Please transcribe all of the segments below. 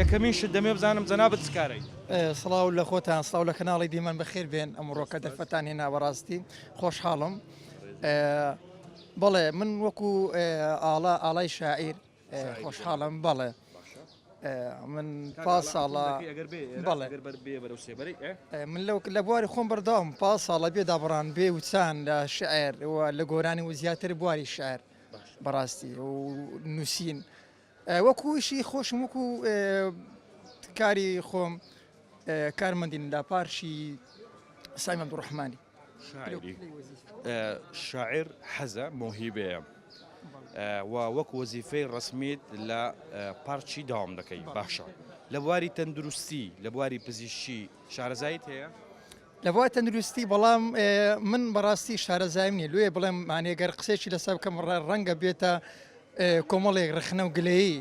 یەکەمین شت دەمێ بزانم جەنابەت چکارەی. سڵاو لە خۆتان سڵاو لە کەناڵی دیمان بەخێر بێن ئەمڕۆکە دەرفەتان هێنا بەڕاستی خۆشحاڵم. بەڵێ من وەکو ئاڵای شاعیر خۆشحاڵم بەڵێ من پاس ساڵە من لە بواری خۆم بەرداوم پاس ساڵە بێ دابڕان بێ وچان لە شعر لە گۆرانی و زیاتر بواری شعر بەڕاستی و نووسین وەکوشی خۆشم وەکو کاری خۆم کارمەندین لە پارشی سایم عەبدوڕەحمانی شاعر حەزە مۆهیبەیە و وەک وەزیفەی ڕسمیت لە پارچی داوام دەکەی باشە لە بواری تەندروستی لە بواری پزیشکی شارەزایت هەیە؟ لە بواری تەندروستی بەڵام من بەڕاستی شارەزایم نییە لێ بڵێم مانێگەر قسێکی لەسەر بکەم ڕەنگە بێتە کۆمەڵێک ڕخنە و گلەیی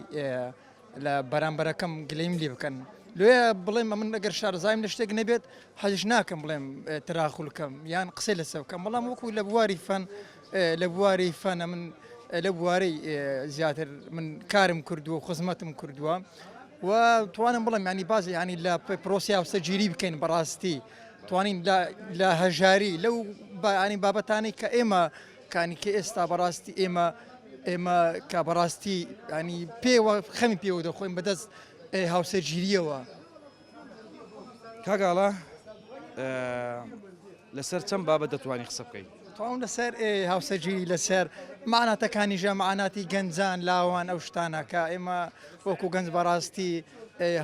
لە بەرامبەرەکەم گلەیم لێ بکەن لێ بڵێم من ئەگەر شارەزایم لە شتێک نەبێت حەزش ناکەم بڵێم تراخولکەم یان قسەی لەسەر بکەم بەڵام وەکو لە بواری فەن لە بواری فەنە من لە بوارەی زیاتر من کارم کردووە و خزمەتم کردووە و توانم بڵێم ینی بازی ینی لە پرۆسیا وسەرگیری بکەین بەڕاستی توانین لە هەژاری لەو ینی بابەتانی کە ئێمە کانی کە ئێستا بەڕاستی ئێمە کە بەڕاستی ینی پێوە خەمی پێوە دەخۆین بەدەست هاوسەرگیریەوە. کاگاڵا لەسەر چەند بابەت دەتوانی قسە بکەیت؟ تاوان لەسەر هاوسەرگیری لەسەر معناتەکانی ژە معناتی گەنجان لاوان ئەو شتانە کە ئێمە وەکو گەنج بەڕاستی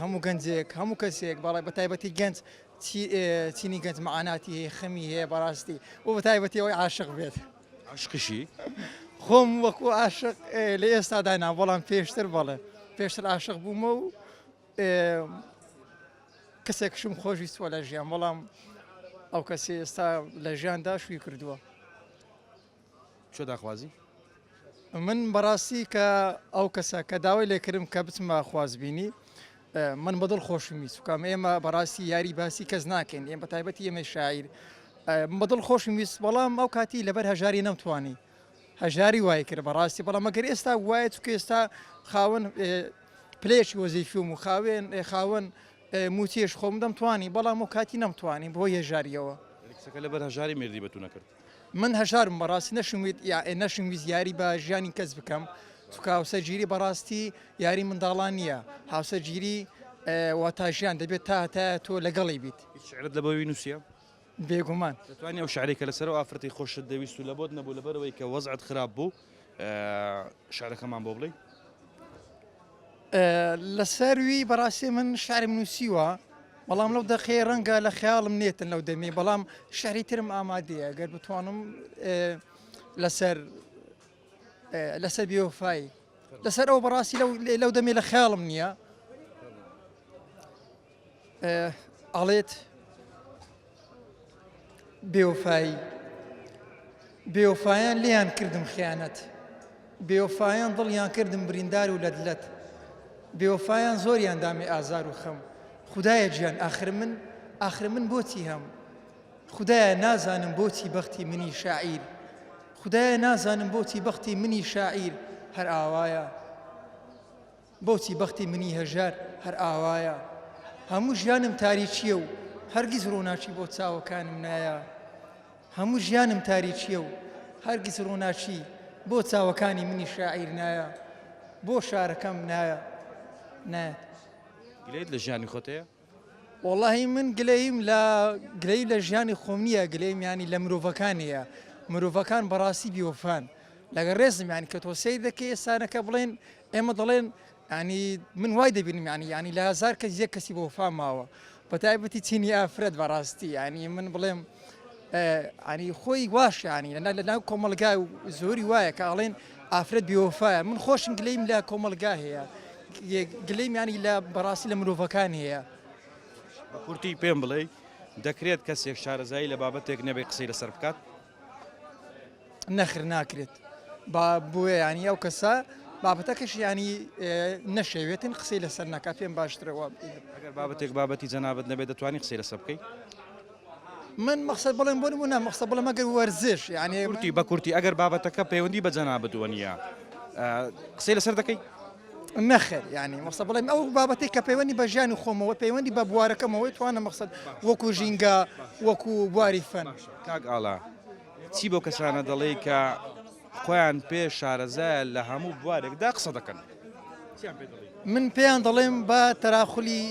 هەموو گەنجێک هەموو کەسێک بەڵێ بە تایبەتی گەنج چینی گەنج معناتی هەیە خەمی هەیە بەڕاستی و بە تایبەتی ئەوەی عاشق بێت. عاشقشی؟ خۆم وەکو عاشق لە ئێستا دانا بەڵام پێشتر بەڵێ پێشتر عاشق بوومە و کەسێکشم خۆشویستوە لە ژیان بەڵام ئەو کەسێ ئێستا لە ژیاندا شووی کردووە. چۆ داخوازی؟ من بەڕاستی کە ئەو کەسە کە داوای لێکردم کە بچمە خوازبینی من بەدڵ خۆشویست وکەم ئێمە بەڕاستی یاری باسی کەس ناکەین ئێمە بەتایبەتی ئێمە شاعیر بەدڵ خۆشویست بەڵام ئەو کاتی لەبەر هەژاری نەمتوانی هەژاری وای کرد بەڕاستی بەڵام ئەگەر ئێستا وایە چکە ئێستا خاوەن پلێشی وەزیفیم و خاوەن موتیش خۆم دەمتوانی بەڵام و کاتی نەمتوانی بۆ هێژاریەوە کەسەکە لەبەر هەژاری مردی بەتو نەکرد. من هەژارم بەڕاستی نەشمویست یاری بە ژیانی کەس بکەم چکە هاوسەرگیری بەڕاستی یاری منداڵان نییە هاوسەرگیری واتاژیان دەبێت تا تۆ لەگەڵی بیت. شعرت لە بەوەی نووسە؟ بێگومان دەتوانانی ئەو شعرێکە لەسەر و ئافرەتی خۆشت دەویست و لە بۆت نەبوو لەبەرەوەی کە وەزعت خراپ بوو شعرەکەمان بۆ بڵێ؟ لەسەروی بەڕاستی من شعرم نووسیوە بەڵام لەو دەخێ ڕەنگە لە خەیاڵم نێتن لەو دەمێ بەڵام شعری ترم ئامادەیە گەر بتوانم لەسەر بێوفایی لەسەر ئەو بەڕاستی لەو دەمێ لە خەیاڵم نییە ئەڵێت بێوفایان لیان کردم خیانەت بێوفایان دڵیان کردم بریندار و لەدلەت بێوفایان زۆریان دامی ئازار و خەم خودایە گیان ئاخر من بۆچی هەم خودایە نازانم بۆچی بەختی منی شاعیر خودایە نازانم بۆچی بەختی منی شاعیر هەر ئاوایە بۆچی بەختی منی هەژار هەر ئاوایە هەموو ژیانم تاریچیە و هەرگیز ڕووناچی بۆ چاوەکانم نایە هەموو ژیانم تاریچیە و هەرگیز ڕووناچی بۆ چاوەکانی منی شاعیر نایە بۆ شارەکەم نایە گلەیت لە ژیانی خۆتەیە؟ وەڵاهی من گلەی لە ژیانی خۆم نییە گلەیم ینی لە مرۆڤەکانیە مرۆڤەکان بەڕاستی بیوەفان لەگە ڕێزم ینی کە تۆ سەیر دەکەی ئێستانەکە بڵێن ئێمە دەڵێن ینی من وای دەبینم ینی لە هەزار کەس یەک کەسی بۆ وەفا ماوە بەتایبەتی چینی ئافرەت بەڕاستی ینی من بڵێم ینی خۆی واش ینی لە ناو کۆمەلگا و زۆری وایە کە ئەڵێن ئافرەت بیوەفایە من خۆشم گلەیم لە کۆمەلگا هەیە گلەیم ینی لە بەڕاستی لە مرۆڤەکان هەیە. بە کورتی پێم بڵێ دەکرێت کەسێک شارەزایی لە بابەتێک نەبێ قسەی لەسەر بکات؟ نەخر ناکرێت بۆیە ینی ئەو کەسە بابەتەکەش ینی نەشەوێتن قسەی لەسەر ناکات پێم باشترەوە ئەگەر بابەتێک بابەتی جەنابەت نەبێت دەتوانی قسەی لەسەر بکەیت؟ من مەقسەد بڵێم بۆ نمونە مەقسەد بڵێم ئەگەر وەرزش ینی بە کورتی ئەگەر بابەتەکە پەیوەندی بە جەنابەت وە نیە قسەی لەسەر دەکەی؟ نەخێر ینی مەسە بڵێم ئەو بابەتی کە پەیوەندی بە ژیانی خۆمەوە پەیوەندی بە بوارەکەمەوەی توانە مەقسەد وەکو ژینگە وەکو بواری فەن. کاک ئاڵا چی بۆ کەسانە دەڵێ کە خۆیان پێ شارەزایە لە هەموو بوارێکدا قسە دەکەن؟ من پێیان دەڵێم بە تەراخلی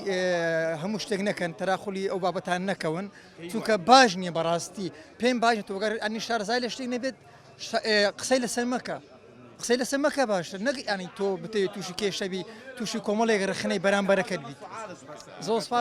هەموو شتێک نەکەن تەراخلی ئەو بابەتان نەکەون چونکە باش نییە بەڕاستی پێم باش تۆگەر ئەنی شارەزای لە شتێک نەبێت قسەی لەسەر مەکە قسەی لەسەر مەکە باشتر نەک ینی تۆ بتەوێت تووشی کێشەبی تووشی کۆمەڵێک ڕخنەی بەرامبەرەکەت بیت. زۆر